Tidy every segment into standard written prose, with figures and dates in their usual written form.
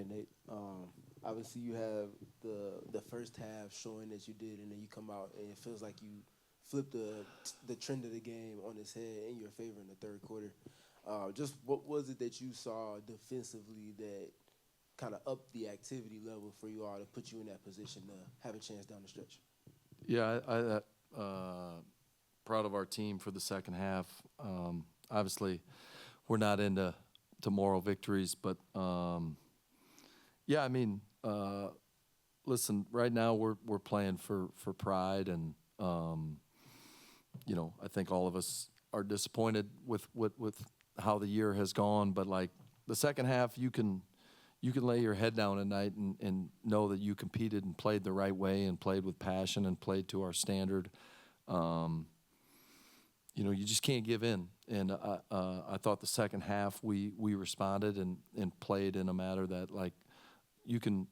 Hey Nate, obviously you have the first half showing that you did, and then you come out and it feels like you flipped the trend of the game on its head in your favor in the third quarter. Just what was it that you saw defensively that kind of upped the activity level for you all to put you in that position to have a chance down the stretch? Yeah, proud of our team for the second half. Obviously, we're not into moral victories, but yeah, I mean, listen, right now we're playing for pride, and you know, I think all of us are disappointed with how the year has gone. But like the second half, you can lay your head down at night and know that you competed and played the right way and played with passion and played to our standard. You know, you just can't give in. And I thought the second half we responded and played in a manner that like you can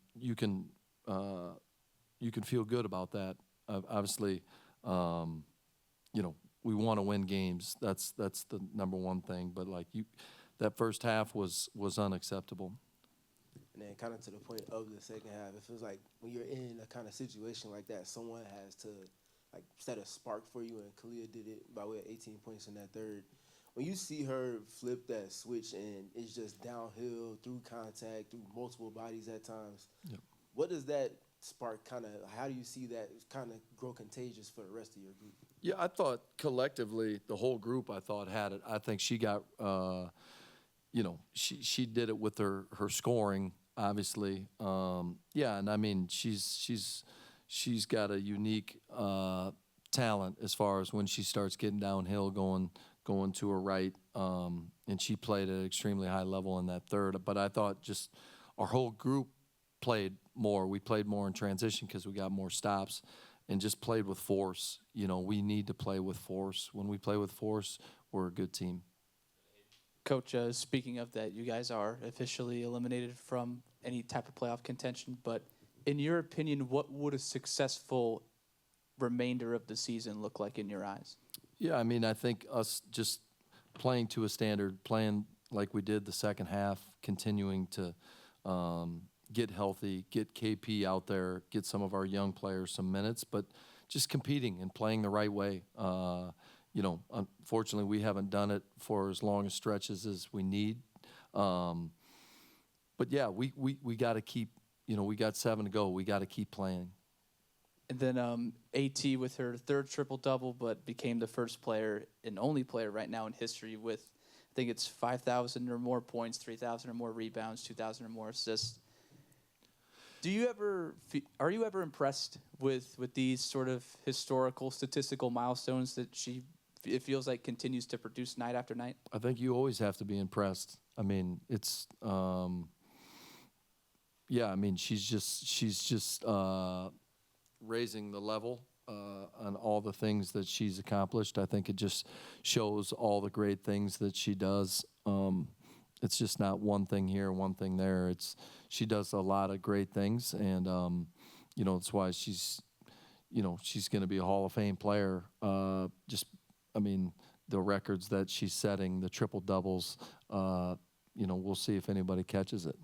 feel good about that. Obviously, you know, we want to win games. That's the number one thing. But like that first half was unacceptable. And then kind of to the point of the second half, it feels like when you're in a kind of situation like that, someone has to like set a spark for you, and Kalia did it by way of 18 points in that third. When you see her flip that switch and it's just downhill through contact, through multiple bodies at times, Yep. What does that spark kind of, how do you see that kind of grow contagious for the rest of your group? Yeah, I thought collectively the whole group I thought had it. I think she got, you know, she did it with her scoring, obviously. Yeah, and I mean she's got a unique talent as far as when she starts getting downhill, going to her right, and she played at an extremely high level in that third. But I thought just our whole group played more. We played more in transition because we got more stops and just played with force. You know, we need to play with force. When we play with force, we're a good team. Coach, speaking of that, you guys are officially eliminated from any type of playoff contention. But in your opinion, what would a successful remainder of the season look like in your eyes? Yeah, I mean, I think us just playing to a standard, playing like we did the second half, continuing to get healthy, get KP out there, get some of our young players some minutes, but just competing and playing the right way. You know, unfortunately, we haven't done it for as long as stretches as we need. But yeah, we got to keep, you know, we got 7 to go. We got to keep playing. And then AT with her third triple-double, but became the first player and only player right now in history with, I think it's 5,000 or more points, 3,000 or more rebounds, 2,000 or more assists. Are you ever impressed with these sort of historical statistical milestones that it feels like continues to produce night after night? I think you always have to be impressed. I mean, it's yeah, I mean, she's just raising the level on all the things that she's accomplished. I think it just shows all the great things that she does. It's just not one thing here, one thing there. She does a lot of great things, and you know, that's why she's going to be a Hall of Fame player. I mean, the records that she's setting, the triple doubles. You know, we'll see if anybody catches it.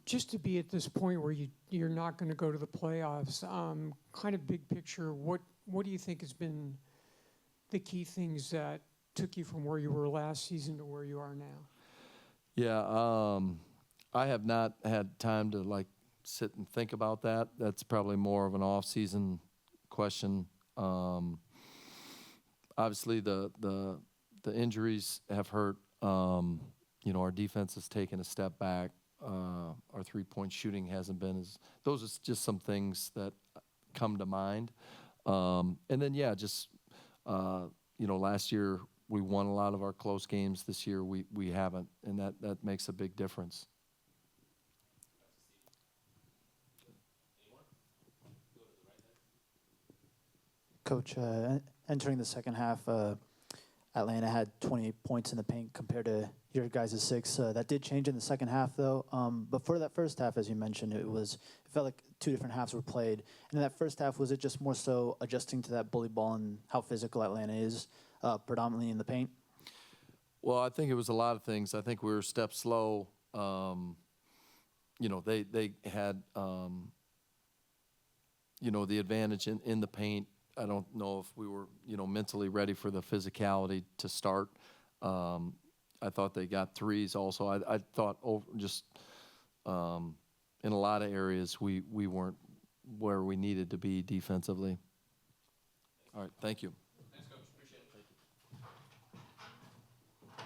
Just to be at this point where you're not going to go to the playoffs, kind of big picture, what do you think has been the key things that took you from where you were last season to where you are now? Yeah, I have not had time to like sit and think about that. That's probably more of an off-season question. Obviously, the injuries have hurt. You know, our defense has taken a step back. Our three-point shooting hasn't been as. Those are just some things that come to mind. And then yeah, just you know, last year we won a lot of our close games. This year we haven't, and that makes a big difference. Coach, entering the second half, Atlanta had 28 points in the paint compared to your guys' 6. That did change in the second half, though. But for that first half, as you mentioned, it felt like 2 different halves were played. And in that first half, was it just more so adjusting to that bully ball and how physical Atlanta is, predominantly in the paint? Well, I think it was a lot of things. I think we were a step slow. They had, the advantage in the paint. I don't know if we were, mentally ready for the physicality to start. I thought they got threes also. I thought in a lot of areas we weren't where we needed to be defensively. All right, thank you.